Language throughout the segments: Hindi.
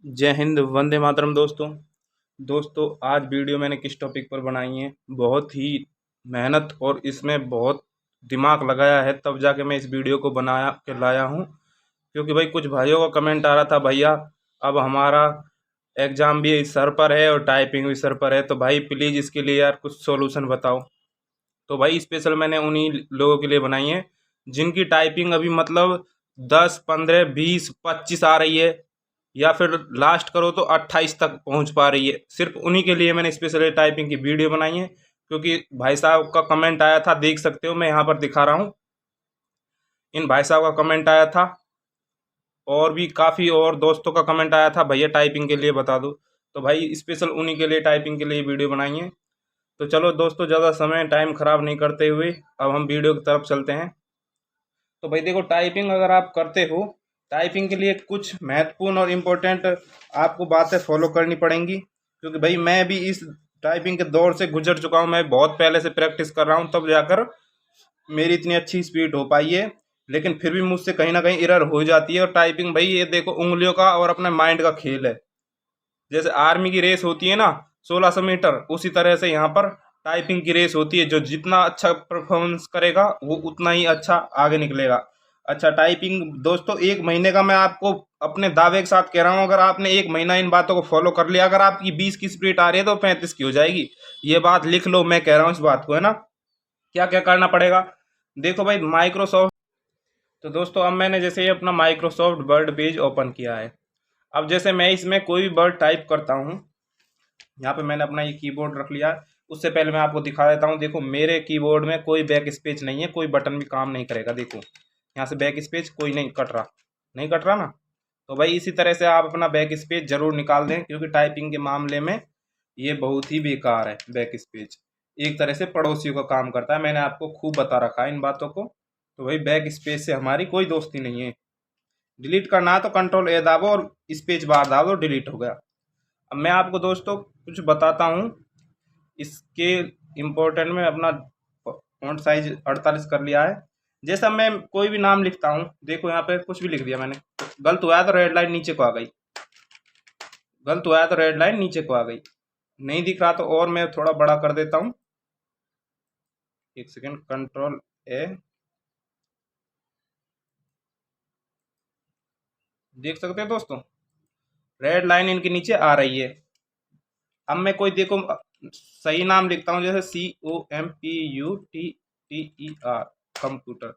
जय हिंद, वंदे मातरम। दोस्तों आज वीडियो मैंने किस टॉपिक पर बनाई है। बहुत ही मेहनत और इसमें बहुत दिमाग लगाया है, तब जाके मैं इस वीडियो को बना के लाया हूँ। क्योंकि भाई कुछ भाइयों का कमेंट आ रहा था, भैया अब हमारा एग्ज़ाम भी सर पर है और टाइपिंग भी सर पर है, तो भाई प्लीज़ इसके लिए यार कुछ सॉल्यूशन बताओ। तो भाई स्पेशल मैंने उन्हीं लोगों के लिए बनाई है जिनकी टाइपिंग अभी मतलब 10, 15, 20, 25 आ रही है, या फिर लास्ट करो तो 28 तक पहुंच पा रही है। सिर्फ उन्हीं के लिए मैंने स्पेशल टाइपिंग की वीडियो बनाई है। क्योंकि भाई साहब का कमेंट आया था, देख सकते हो मैं यहाँ पर दिखा रहा हूँ। इन भाई साहब का कमेंट आया था और भी काफ़ी और दोस्तों का कमेंट आया था, भैया टाइपिंग के लिए बता दो। तो भाई स्पेशल उन्हीं के लिए टाइपिंग के लिए वीडियो बनाई है। तो चलो दोस्तों, ज़्यादा समय टाइम ख़राब नहीं करते हुए अब हम वीडियो की तरफ चलते हैं। तो भाई देखो, टाइपिंग अगर आप करते हो, टाइपिंग के लिए कुछ महत्वपूर्ण और इम्पोर्टेंट आपको बातें फॉलो करनी पड़ेंगी। क्योंकि भाई मैं भी इस टाइपिंग के दौर से गुजर चुका हूँ, मैं बहुत पहले से प्रैक्टिस कर रहा हूँ, तब जाकर मेरी इतनी अच्छी स्पीड हो पाई है। लेकिन फिर भी मुझसे कहीं ना कहीं एरर हो जाती है। और टाइपिंग भाई ये देखो, उंगलियों का और अपने माइंड का खेल है। जैसे आर्मी की रेस होती है ना, 1600 मीटर, उसी तरह से यहाँ पर टाइपिंग की रेस होती है। जो जितना अच्छा परफॉर्मेंस करेगा वो उतना ही अच्छा आगे निकलेगा। अच्छा, टाइपिंग दोस्तों 1 महीने का मैं आपको अपने दावे के साथ कह रहा हूँ, अगर आपने 1 महीना इन बातों को फॉलो कर लिया, अगर आपकी 20 की स्पीड आ रही है तो 35 की हो जाएगी। ये बात लिख लो, मैं कह रहा हूँ इस बात को, है ना। क्या क्या करना पड़ेगा, देखो भाई, माइक्रोसॉफ्ट। तो दोस्तों अब मैंने जैसे ये अपना माइक्रोसॉफ्ट वर्ड पेज ओपन किया है। अब जैसे मैं इसमें कोई भी वर्ड टाइप करता हूँ, यहाँ पे मैंने अपना ये कीबोर्ड रख लिया है। उससे पहले मैं आपको दिखा देता हूँ। देखो मेरे कीबोर्ड में कोई बैक स्पेस नहीं है, कोई बटन भी काम नहीं करेगा। देखो यहाँ से बैक स्पेस कोई नहीं कट रहा, नहीं कट रहा ना। तो भाई इसी तरह से आप अपना बैक स्पेस जरूर निकाल दें, क्योंकि टाइपिंग के मामले में ये बहुत ही बेकार है। बैक स्पेस एक तरह से पड़ोसियों का काम करता है, मैंने आपको खूब बता रखा है इन बातों को। तो भाई बैक स्पेस से हमारी कोई दोस्ती नहीं है। डिलीट करना है तो कंट्रोल ए दाबो और स्पेस बार दाबो, डिलीट हो गया। अब मैं आपको दोस्तों कुछ बताता हूँ इसके इम्पोर्टेंट में। अपना फॉन्ट साइज 48 कर लिया है। जैसा मैं कोई भी नाम लिखता हूँ, देखो यहाँ पे कुछ भी लिख दिया मैंने, गलत हुआ है तो रेड लाइन नीचे को आ गई, गलत हुआ है तो रेड लाइन नीचे को आ गई। नहीं दिख रहा तो और मैं थोड़ा बड़ा कर देता हूँ। एक सेकेंड, कंट्रोल ए। देख सकते हैं दोस्तों, रेड लाइन इनके नीचे आ रही है। अब मैं कोई देखो सही नाम लिखता हूँ, जैसे COMPUTER, कंप्यूटर,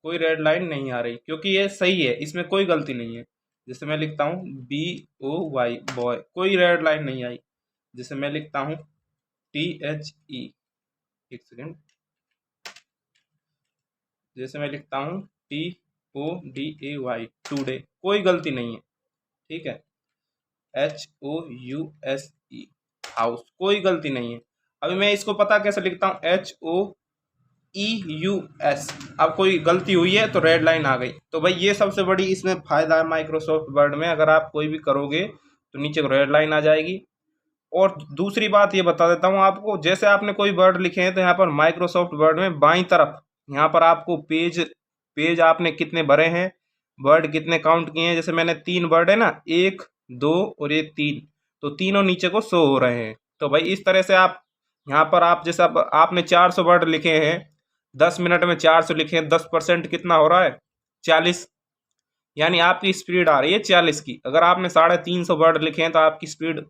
कोई रेड लाइन नहीं आ रही, क्योंकि ये सही है, इसमें कोई गलती नहीं है। जैसे मैं लिखता हूँ BOY, बॉय, कोई रेड लाइन नहीं आई। जैसे मैं लिखता हूँ THE, एक सेकेंड, जैसे मैं लिखता हूँ TODAY, टूडे, कोई गलती नहीं है। ठीक है, HOUSE, हाउस, कोई गलती नहीं है। अभी मैं इसको पता कैसे लिखता हूँ, HOEUS। अब कोई गलती हुई है तो रेड लाइन आ गई। तो भाई ये सबसे बड़ी इसमें फायदा है माइक्रोसॉफ्ट वर्ड में, अगर आप कोई भी करोगे तो नीचे को रेड लाइन आ जाएगी। और दूसरी बात ये बता देता हूँ आपको, जैसे आपने कोई वर्ड लिखे हैं तो यहाँ पर माइक्रोसॉफ्ट वर्ड में बाईं तरफ यहाँ पर आपको पेज पेज आपने कितने भरे हैं, वर्ड कितने काउंट किए हैं। जैसे मैंने 3 वर्ड है ना, 1, 2 और ये 3, तो तीनों नीचे को शो हो रहे हैं। तो भाई इस तरह से आप यहाँ पर आप जैसे आपने 400 वर्ड लिखे हैं, 10 मिनट में 400 लिखे हैं, 10% कितना हो रहा है, 40। यानी आपकी स्पीड आ रही है 40 की। अगर आपने 350 वर्ड लिखे हैं तो आपकी स्पीड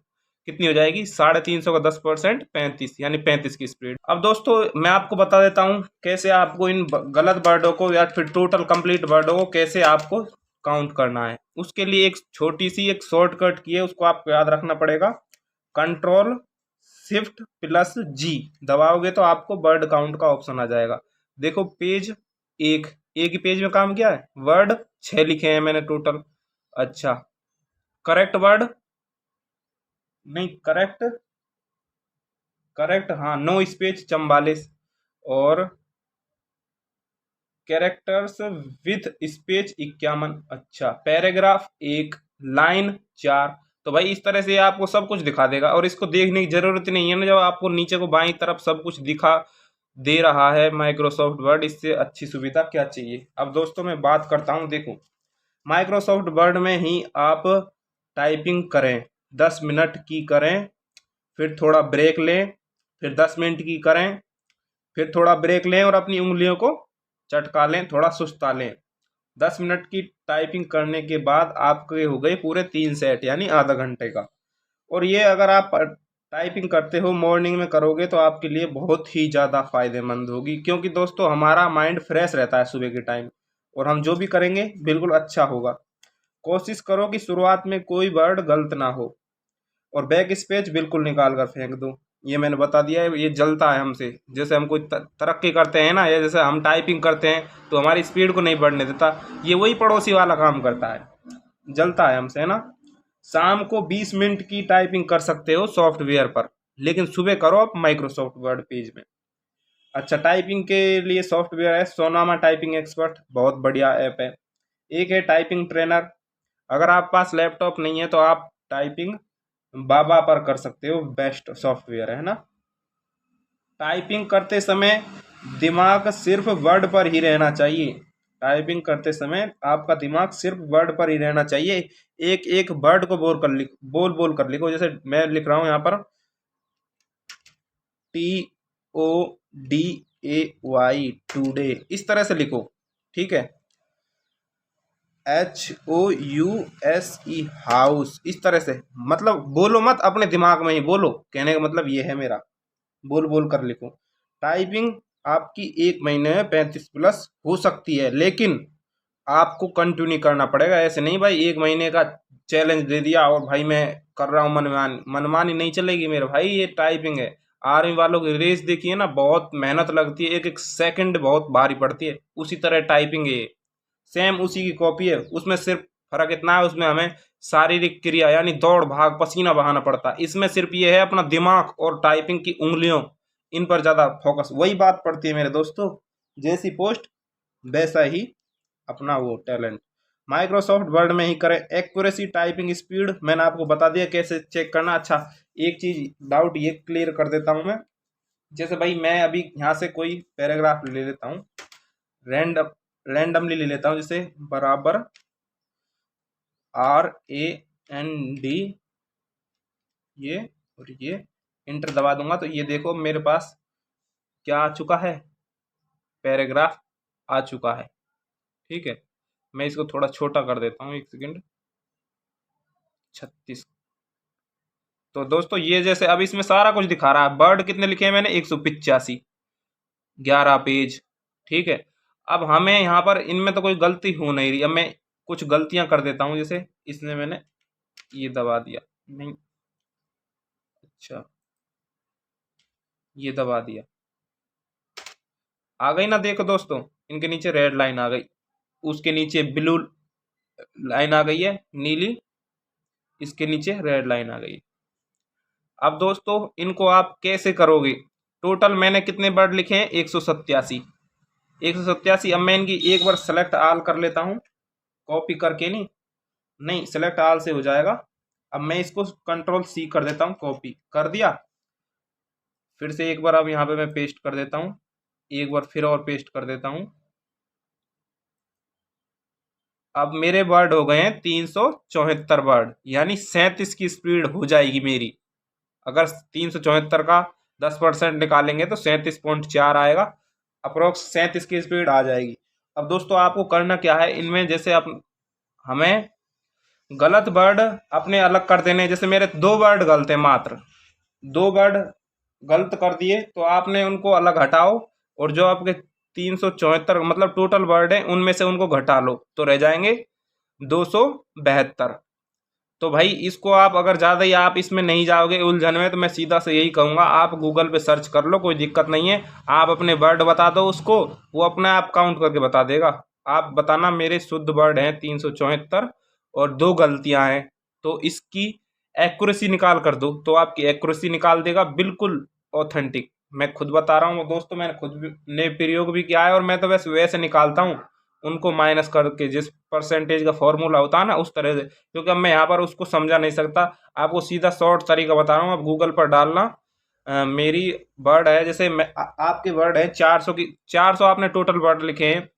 कितनी हो जाएगी, 350 का 10%, 35, यानी 35 की स्पीड। अब दोस्तों मैं आपको बता देता हूँ कैसे आपको इन गलत वर्डों को या फिर टोटल कंप्लीट वर्डों को कैसे आपको काउंट करना है। उसके लिए एक छोटी सी एक शॉर्टकट की है, उसको आपको याद रखना पड़ेगा। कंट्रोल शिफ्ट प्लस G दबाओगे तो आपको वर्ड काउंट का ऑप्शन आ जाएगा। देखो पेज एक, एक ही पेज में काम किया है, वर्ड 6 लिखे हैं मैंने टोटल। अच्छा, करेक्ट वर्ड नहीं, करेक्ट, करेक्ट, हाँ, नो स्पेस 44, और कैरेक्टर्स विथ स्पेस 51। अच्छा, पैराग्राफ 1, लाइन 4। तो भाई इस तरह से आपको सब कुछ दिखा देगा, और इसको देखने की जरूरत नहीं है ना, जब आपको नीचे को बाईं तरफ सब कुछ दिखा दे रहा है माइक्रोसॉफ्ट वर्ड। इससे अच्छी सुविधा क्या चाहिए। अब दोस्तों मैं बात करता हूँ, देखो माइक्रोसॉफ्ट वर्ड में ही आप टाइपिंग करें, 10 मिनट की करें, फिर थोड़ा ब्रेक लें, फिर 10 मिनट की करें, फिर थोड़ा ब्रेक लें और अपनी उंगलियों को चटका लें, थोड़ा सुस्ता लें। 10 मिनट की टाइपिंग करने के बाद आपके हो गए पूरे 3 सेट, यानी आधा घंटे का। और ये अगर आप टाइपिंग करते हो मॉर्निंग में करोगे तो आपके लिए बहुत ही ज़्यादा फायदेमंद होगी, क्योंकि दोस्तों हमारा माइंड फ्रेश रहता है सुबह के टाइम, और हम जो भी करेंगे बिल्कुल अच्छा होगा। कोशिश करो कि शुरुआत में कोई वर्ड गलत ना हो, और बैक स्पेस बिल्कुल निकाल कर फेंक दो। ये मैंने बता दिया है, ये जलता है हमसे। जैसे हम कोई तरक्की करते हैं ना, या जैसे हम टाइपिंग करते हैं तो हमारी स्पीड को नहीं बढ़ने देता, ये वही पड़ोसी वाला काम करता है, जलता है हमसे, है ना। शाम को 20 मिनट की टाइपिंग कर सकते हो सॉफ्टवेयर पर, लेकिन सुबह करो आप माइक्रोसॉफ्ट वर्ड पेज में। अच्छा, टाइपिंग के लिए सॉफ्टवेयर है सोनामा टाइपिंग एक्सपर्ट, बहुत बढ़िया ऐप है। एक है टाइपिंग ट्रेनर। अगर आप पास लैपटॉप नहीं है तो आप टाइपिंग बाबा पर कर सकते हो, बेस्ट सॉफ्टवेयर है ना। टाइपिंग करते समय दिमाग सिर्फ वर्ड पर ही रहना चाहिए। टाइपिंग करते समय आपका दिमाग सिर्फ वर्ड पर ही रहना चाहिए। एक एक वर्ड को बोल कर लिखो। जैसे मैं लिख रहा हूं यहाँ पर TODAY, टूडे, इस तरह से लिखो, ठीक है। HOUSE, हाउस, इस तरह से। मतलब बोलो मत, अपने दिमाग में ही बोलो, कहने का मतलब ये है मेरा, बोल बोल कर लिखो। टाइपिंग आपकी 1 महीने में 35 प्लस हो सकती है, लेकिन आपको कंटिन्यू करना पड़ेगा। ऐसे नहीं भाई 1 महीने का चैलेंज दे दिया और भाई मैं कर रहा हूँ मनमानी, मनमानी नहीं चलेगी मेरे भाई। ये टाइपिंग है। आर्मी वालों की रेस देखिए ना, बहुत मेहनत लगती है, एक एक सेकंड बहुत भारी पड़ती है, उसी तरह टाइपिंग है, सेम उसी की कॉपी है। उसमें सिर्फ फर्क इतना है, उसमें हमें शारीरिक क्रिया यानी दौड़ भाग पसीना बहाना पड़ता है। इसमें सिर्फ ये है अपना दिमाग और टाइपिंग की उंगलियों, इन पर ज़्यादा फोकस, वही बात पड़ती है मेरे दोस्तों। जैसी पोस्ट वैसा ही अपना वो टैलेंट। माइक्रोसॉफ्ट वर्ड में ही करें। एक्यूरेसी, टाइपिंग स्पीड मैंने आपको बता दिया कैसे चेक करना। अच्छा, एक चीज डाउट ये क्लियर कर देता हूं मैं। जैसे भाई मैं अभी यहाँ से कोई पैराग्राफ ले लेता हूँ, रैंडमली ले लेता हूँ, जैसे बराबर RAND, ये और ये, इंटर दबा दूंगा तो ये देखो मेरे पास क्या आ चुका है, पैराग्राफ आ चुका है, ठीक है। मैं इसको थोड़ा छोटा कर देता हूँ, 1 सेकेंड। 36। तो दोस्तों ये जैसे अब इसमें सारा कुछ दिखा रहा है। वर्ड कितने लिखे हैं मैंने, 185, 11 पेज, ठीक है। अब हमें यहाँ पर इनमें तो कोई गलती हो नहीं रही। अब मैं कुछ गलतियां कर देता हूँ, जैसे इसने मैंने ये दबा दिया, नहीं, अच्छा, ये दबा दिया, आ गई ना, देखो दोस्तों, इनके नीचे रेड लाइन आ गई, उसके नीचे ब्लू लाइन आ गई है नीली, इसके नीचे रेड लाइन आ गई। अब दोस्तों इनको आप कैसे करोगे। टोटल मैंने कितने वर्ड लिखे हैं, 187, 187। अब मैं इनकी एक बार सेलेक्ट आल कर लेता हूँ, कॉपी करके, नहीं नहीं सेलेक्ट आल से हो जाएगा। अब मैं इसको कंट्रोल C कर देता हूँ, कॉपी कर दिया। फिर से एक बार अब यहाँ पे मैं पेस्ट कर देता हूँ, एक बार फिर और पेस्ट कर देता हूँ। अब मेरे वर्ड हो गए हैं 374 वर्ड, यानी 37 की स्पीड हो जाएगी मेरी। अगर 374 का 10% निकालेंगे तो 37.4 आएगा, अप्रोक्स 37 की स्पीड आ जाएगी। अब दोस्तों आपको करना क्या है, इनमें जैसे हमें गलत वर्ड अपने अलग कर देने। जैसे मेरे 2 वर्ड गलत है, मात्र 2 वर्ड गलत कर दिए, तो आपने उनको अलग हटाओ, और जो आपके 374 मतलब टोटल वर्ड है उनमें से उनको घटा लो, तो रह जाएंगे 272। तो भाई इसको आप अगर ज़्यादा ही आप इसमें नहीं जाओगे उलझन में, तो मैं सीधा से यही कहूँगा, आप गूगल पे सर्च कर लो, कोई दिक्कत नहीं है। आप अपने वर्ड बता दो उसको, वो अपने आप काउंट करके बता देगा। आप बताना मेरे शुद्ध वर्ड हैं 374 और 2 गलतियाँ हैं, तो इसकी एक्यूरेसी निकाल कर दो, तो आपकी एक्यूरेसी निकाल देगा बिल्कुल ऑथेंटिक। मैं खुद बता रहा हूँ दोस्तों, मैंने खुद भी ने प्रयोग भी किया है, और मैं तो वैसे वैसे निकालता हूँ, उनको माइनस करके, जिस परसेंटेज का फॉर्मूला होता है ना उस तरह से। क्योंकि अब मैं यहाँ पर उसको समझा नहीं सकता, आपको सीधा शॉर्ट तरीका बता रहा हूँ। आप गूगल पर डालना, मेरी वर्ड है, जैसे मैं आपके वर्ड है 400 की, 400 आपने टोटल वर्ड लिखे हैं,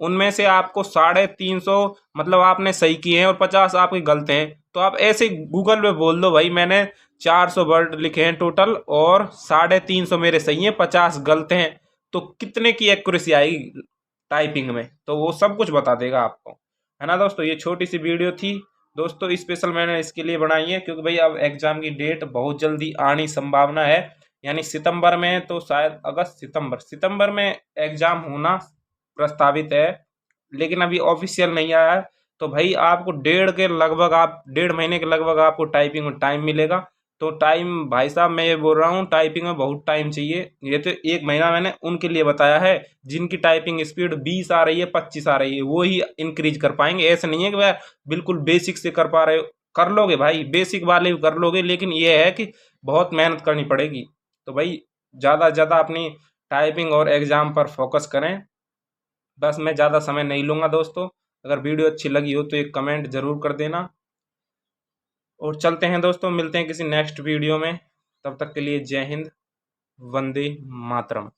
उनमें से आपको 350 मतलब आपने सही किए हैं और 50 आपके गलत हैं, तो आप ऐसे गूगल पे बोल दो भाई मैंने 400 वर्ड लिखे हैं टोटल और 350 मेरे सही हैं, 50 गलत हैं, तो कितने की एक्यूरेसी आएगी टाइपिंग में, तो वो सब कुछ बता देगा आपको, है ना दोस्तों। ये छोटी सी वीडियो थी दोस्तों, स्पेशल मैंने इसके लिए बनाई है क्योंकि भाई अब एग्जाम की डेट बहुत जल्दी आने संभावना है, यानी सितंबर में, तो शायद अगस्त सितंबर में एग्जाम होना प्रस्तावित है, लेकिन अभी ऑफिशियल नहीं आया है। तो भाई आपको डेढ़ महीने के लगभग आपको टाइपिंग में टाइम मिलेगा। तो टाइम भाई साहब मैं ये बोल रहा हूँ, टाइपिंग में बहुत टाइम चाहिए। ये तो 1 महीना मैंने उनके लिए बताया है जिनकी टाइपिंग स्पीड 20 आ रही है, 25 आ रही है, वो ही इंक्रीज कर पाएंगे। ऐसा नहीं है कि वह बिल्कुल बेसिक से कर पा रहे हो, कर लोगे भाई, बेसिक वाले भी कर लोगे, लेकिन ये है कि बहुत मेहनत करनी पड़ेगी। तो भाई ज़्यादा से ज़्यादा अपनी टाइपिंग और एग्ज़ाम पर फोकस करें। बस मैं ज़्यादा समय नहीं लूँगा दोस्तों, अगर वीडियो अच्छी लगी हो तो एक कमेंट ज़रूर कर देना। और चलते हैं दोस्तों, मिलते हैं किसी नेक्स्ट वीडियो में, तब तक के लिए जय हिंद, वंदे मातरम।